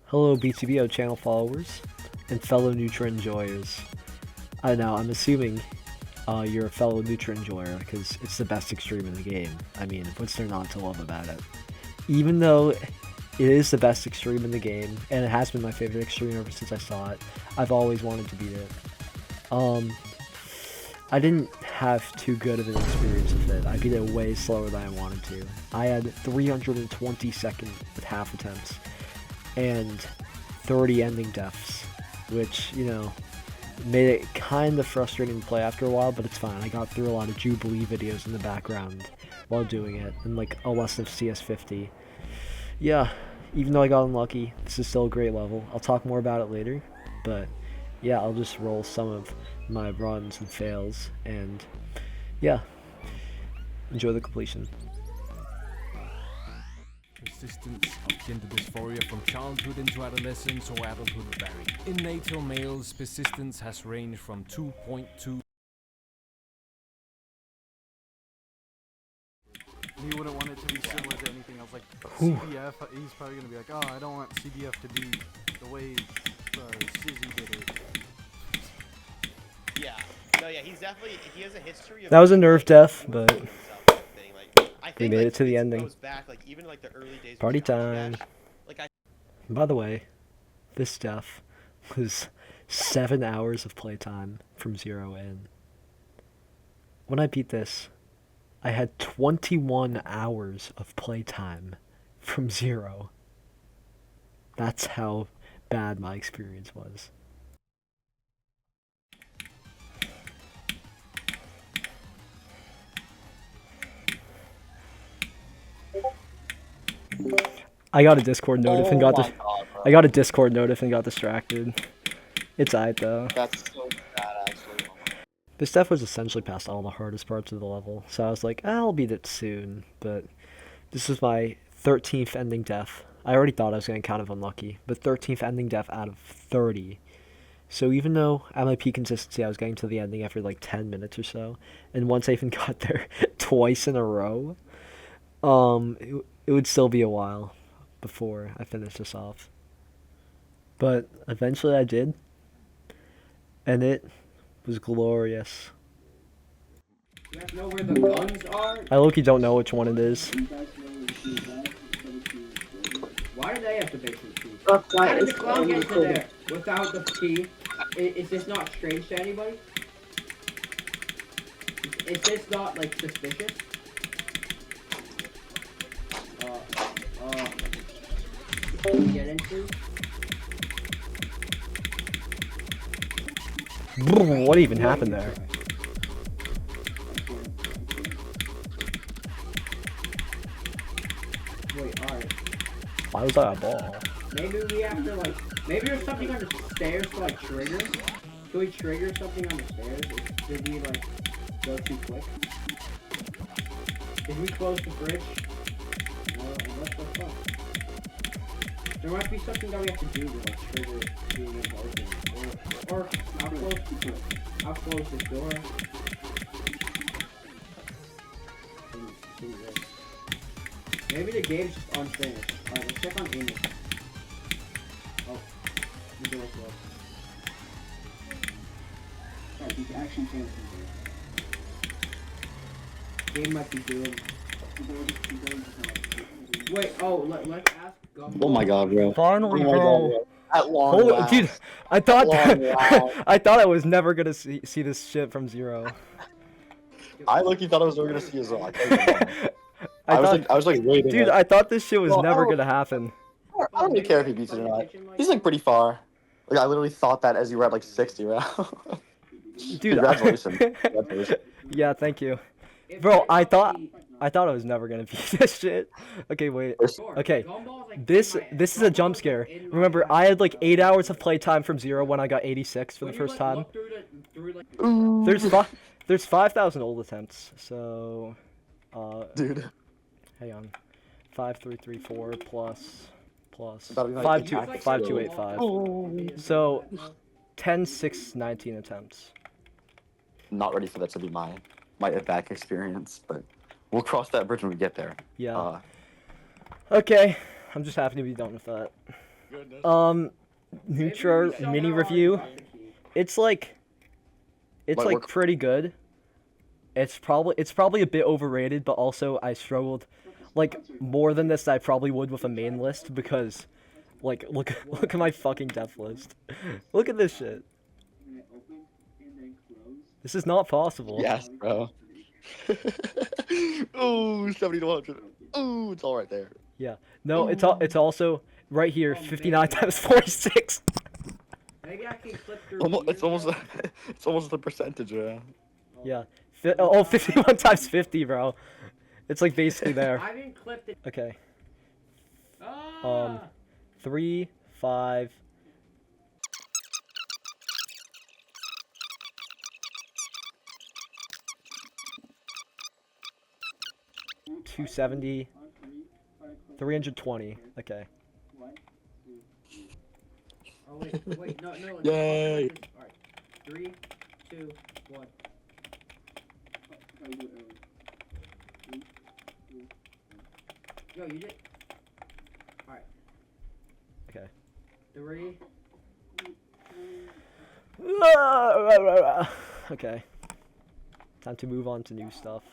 Hello BTBO channel followers and fellow NEUTRA enjoyers. I know, I'm assuming you're a fellow NEUTRA enjoyer because it's the best extreme in the game. I mean, what's there not to love about it? Even though it is the best extreme in the game, and it has been my favorite extreme ever since I saw it, I've always wanted to beat it. I didn't have too good of an experience with it. I beat it way slower than I wanted to. I had 320 second with half attempts and 30 ending deaths, which, you know, made it kind of frustrating to play after a while, but it's fine. I got through a lot of Jubilee videos in the background while doing it, and like a lesson of CS50. Yeah, even though I got unlucky, this is still a great level. I'll talk more about it later, but yeah, I'll just roll some of my runs and fails, and yeah, enjoy the completion. Persistence of gender dysphoria from childhood into adolescence or adulthood vary. In natal males, persistence has ranged from 2.2. He wouldn't want it to be similar to anything else. Like CDF, he's probably gonna be like, oh, I don't want CDF to be the way Sizzy did it. Yeah. No, yeah, he's definitely, he has a history of... That was a nerve death, but I think, we made it to the ending. Goes back, like, even like the early days Party time. Like, By the way, this death was 7 hours of playtime from 0 in. When I beat this, I had 21 hours of playtime from 0. That's how bad my experience was. I got a Discord notif and got I got a Discord notif and got distracted. It's alright though. That's so bad, actually. This death was essentially past all the hardest parts of the level, so I was like, I'll beat it soon, but this was my 13th ending death. I already thought I was getting kind of unlucky, but 13th ending death out of 30. So even though at my peak consistency I was getting to the ending after like 10 minutes or so, and once I even got there twice in a row, it would still be a while before I finished this off. But eventually I did, and it was glorious. You guys know where the guns are? I low-key don't know which one it is. Why do they have the basement key? That's How right. did the clown get to there without the key? Is this not strange to anybody? Is this not, like, suspicious? Get into? What even happened there? Wait, alright. Why was that a ball? Maybe we have to, like, maybe there's something on the stairs to, like, trigger? Can we trigger something on the stairs? Did we, like, go too quick? Did we close the bridge? No, what the fuck? There might be something that we have to do to, like, trigger being able to open it. Or I'll close the door. Do this. Maybe the game's just unfinished. Alright, let's check on Amy. Oh, the door's closed. Alright, you can actually change the game. Game might be good. Wait, oh, let's ask Gumball. Oh my god, bro. Finally, Oh my bro. God, bro. At long Holy, last. dude, I thought At long last. I thought I was never gonna see this shit from 0. I lucky thought I was never gonna see his own. I thought, was like waiting. dude, like, I thought this shit was Well, never I don't- gonna happen. I don't really care if he beats it or not. He's like pretty far. Like I literally thought that as you were at like 60 rounds. Dude, Congratulations. Congratulations. Yeah, thank you. Bro, I thought I was never gonna beat this shit. Okay, wait. Okay, this is a jump scare. Remember, I had like 8 hours of playtime from 0 when I got 86 for the first time. There's 5,000 old attempts, so Dude. hang on. 5334 plus That'll be like 5285. So 10 6 19 attempts. Not ready for that to be my back experience, but we'll cross that bridge when we get there. Yeah. Okay, I'm just happy to be done with that. goodness. NEUTRA mini review. It's like pretty good. It's probably a bit overrated, but also I struggled like more than this I probably would with a main list because like look at my fucking death list. Look at this shit. This is not possible. Yes, bro. Ooh, 70 to 100. Ooh, it's all right there. Yeah. No, it's also right here, 59 times 46. Maybe I can clip through. It's almost the percentage, yeah. Yeah. 51 times 50, bro. It's like basically there. I haven't clipped it. Okay. Ah! 3, 5. 270. 320. Okay. Oh wait, no. Yay! Alright. 3, 2, 1. Yo, you did. Alright. Okay. 3. Okay. Time to move on to new stuff.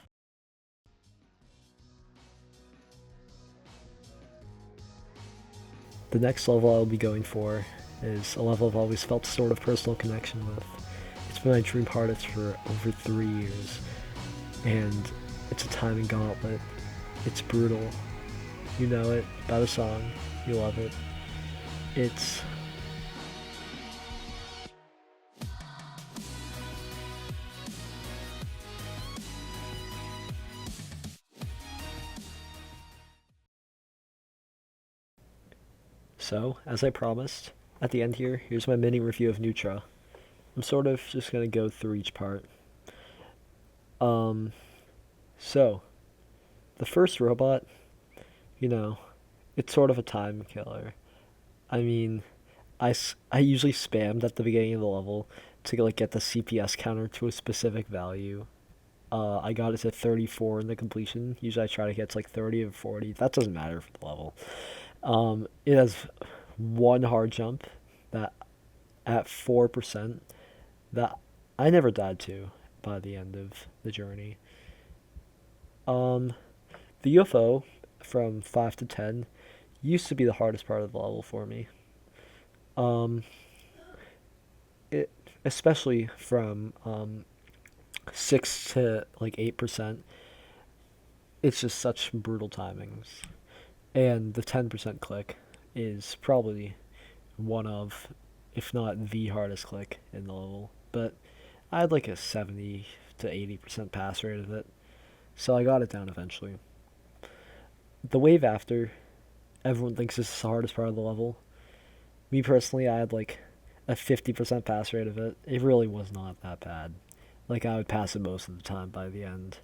The next level I'll be going for is a level I've always felt sort of personal connection with. It's been my dream hardest for over 3 years, and it's a timing gauntlet. It's brutal. You know it by the song. You love it. It's So, as I promised, at the end here, here's my mini review of NEUTRA. I'm sort of just gonna go through each part. So, the first robot, you know, it's sort of a time killer. I mean, I usually spammed at the beginning of the level to like get the CPS counter to a specific value. I got it to 34 in the completion. Usually I try to get to like 30 or 40. That doesn't matter for the level. It has one hard jump that at 4% that I never died to by the end of the journey. The UFO from 5 to 10 used to be the hardest part of the level for me. It especially from 6 to like 8%. It's just such brutal timings. And the 10% click is probably one of, if not the hardest click in the level. But I had like a 70 to 80% pass rate of it. So I got it down eventually. The wave after, everyone thinks this is the hardest part of the level. Me personally, I had like a 50% pass rate of it. It really was not that bad. Like I would pass it most of the time by the end.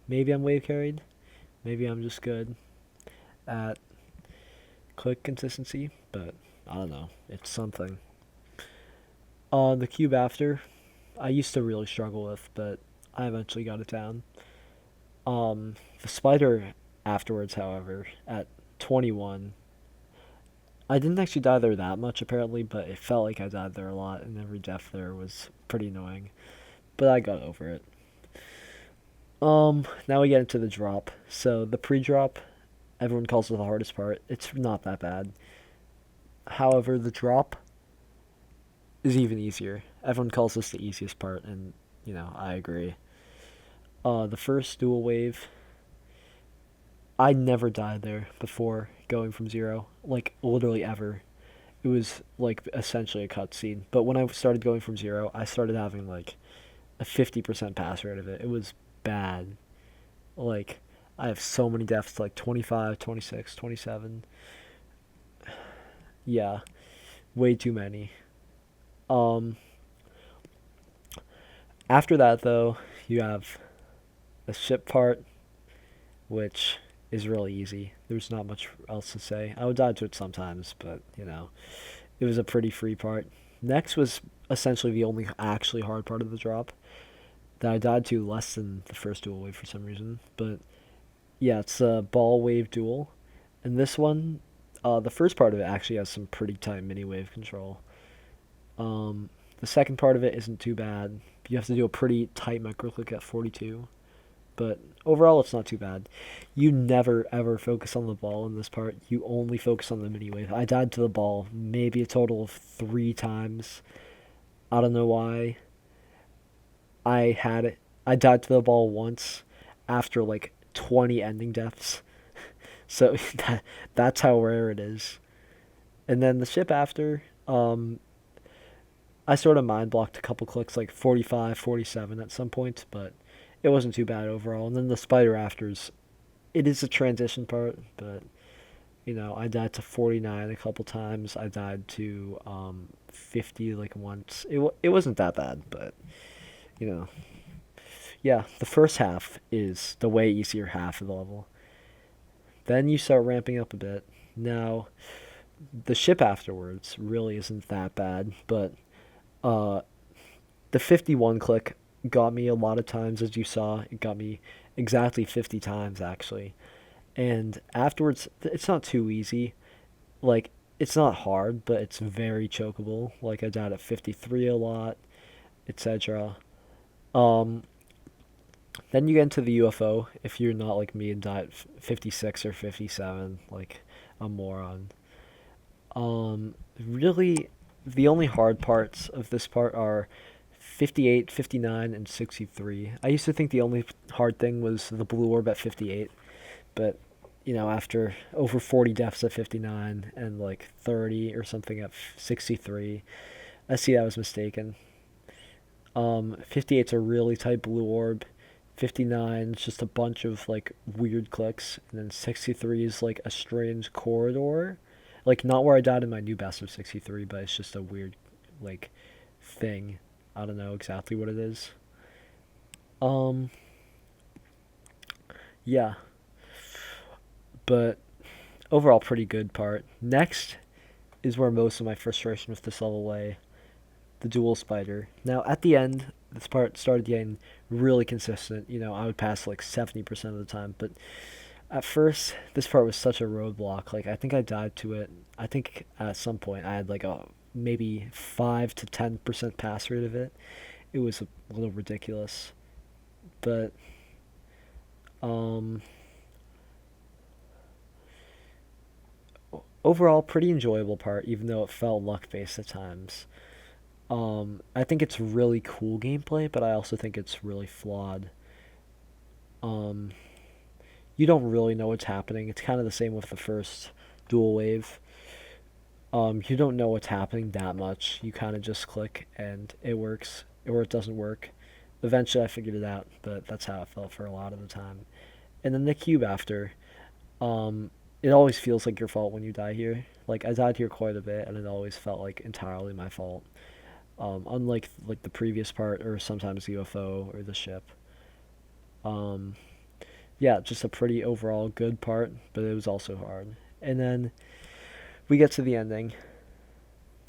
Maybe I'm wave carried. Maybe I'm just good at click consistency, but I don't know. It's something. The cube after, I used to really struggle with, but I eventually got it down. The spider afterwards, however, at 21, I didn't actually die there that much apparently, but it felt like I died there a lot, and every death there was pretty annoying. But I got over it. Now we get into the drop. So the pre-drop, everyone calls it the hardest part. It's not that bad. However, the drop is even easier. Everyone calls this the easiest part, and, you know, I agree. The first dual wave, I never died there before going from 0. Like, literally ever. It was, like, essentially a cutscene. But when I started going from 0, I started having, like, a 50% pass rate of it. It was bad. Like, I have so many deaths, like 25, 26, 27. Yeah, way too many. After that, though, you have the ship part, which is really easy. There's not much else to say. I would die to it sometimes, but, you know, it was a pretty free part. Next was essentially the only actually hard part of the drop that I died to less than the first dual wave for some reason. But yeah, it's a ball wave duel. And this one, The first part of it actually has some pretty tight mini wave control. The second part of it isn't too bad. You have to do a pretty tight micro click at 42, but overall it's not too bad. You never ever focus on the ball in this part. You only focus on the mini wave. I died to the ball maybe a total of 3 times. I don't know why. I died to the ball once after like 20 ending deaths. So that's how rare it is. And then the ship after, I sort of mind blocked a couple clicks, like 45, 47 at some point, but it wasn't too bad overall. And then the spider afters, it is a transition part, but I died to 49 a couple times. I died to 50 like once. It wasn't that bad, but yeah, the first half is the way easier half of the level. Then you start ramping up a bit. Now, the ship afterwards really isn't that bad, but the 51 click got me a lot of times, as you saw. It got me exactly 50 times, actually. And afterwards, it's not too easy. Like, it's not hard, but it's very chokeable. Like, I died at 53 a lot, etc. Then you get into the UFO, if you're not like me and die at 56 or 57, like a moron. Really, the only hard parts of this part are 58, 59, and 63. I used to think the only hard thing was the blue orb at 58, but, after over 40 deaths at 59 and like 30 or something at 63, I see I was mistaken. 58's a really tight blue orb. 59 is just a bunch of like weird clicks, and then 63 is like a strange corridor, like not where I died in my new best of 63, but it's just a weird like thing. I don't know exactly what it is. Yeah, but overall pretty good part. Next is where most of my frustration with this level lay, the dual spider. Now at the end, this part started getting really consistent. I would pass like 70% of the time, but at first, this part was such a roadblock. Like, I think I died to it. I think at some point I had like a maybe 5 to 10% pass rate of it. It was a little ridiculous, but overall pretty enjoyable part, even though it felt luck based at times. I think it's really cool gameplay, but I also think it's really flawed. You don't really know what's happening. It's kind of the same with the first dual wave. You don't know what's happening that much. You kind of just click and it works, or it doesn't work. Eventually I figured it out, but that's how it felt for a lot of the time. And then the cube after, it always feels like your fault when you die here. Like, I died here quite a bit, and it always felt like entirely my fault. Unlike like the previous part, or sometimes the UFO or the ship. Yeah, just a pretty overall good part, but it was also hard. And then we get to the ending.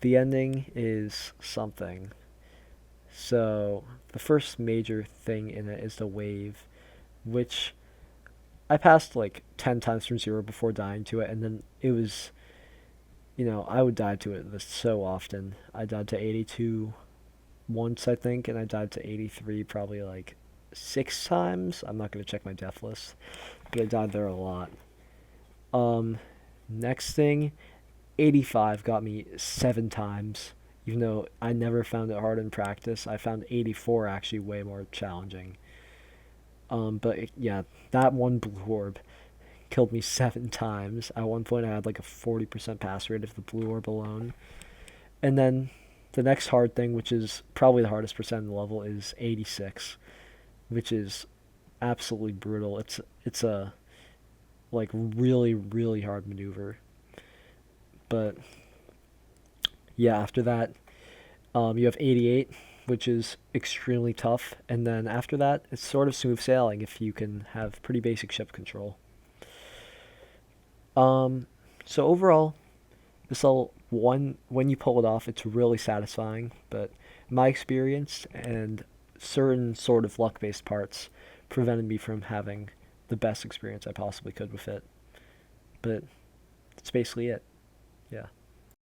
The ending is something. So the first major thing in it is the wave, which I passed like 10 times from 0 before dying to it, and then it was, I would die to it so often. I died to 82 once, I think, and I died to 83 probably like 6 times. I'm not going to check my death list, but I died there a lot. Next thing, 85 got me 7 times, even though I never found it hard in practice. I found 84 actually way more challenging. Yeah, that one blue orb killed me 7 times. At one point I had like a 40% pass rate of the blue orb alone. And then the next hard thing, which is probably the hardest percent in the level, is 86, which is absolutely brutal. It's a like really, really hard maneuver. But yeah, after that, you have 88, which is extremely tough, and then after that, it's sort of smooth sailing if you can have pretty basic ship control. So overall, this level, when you pull it off, it's really satisfying, but my experience and certain sort of luck-based parts prevented me from having the best experience I possibly could with it. But That's basically it. Yeah.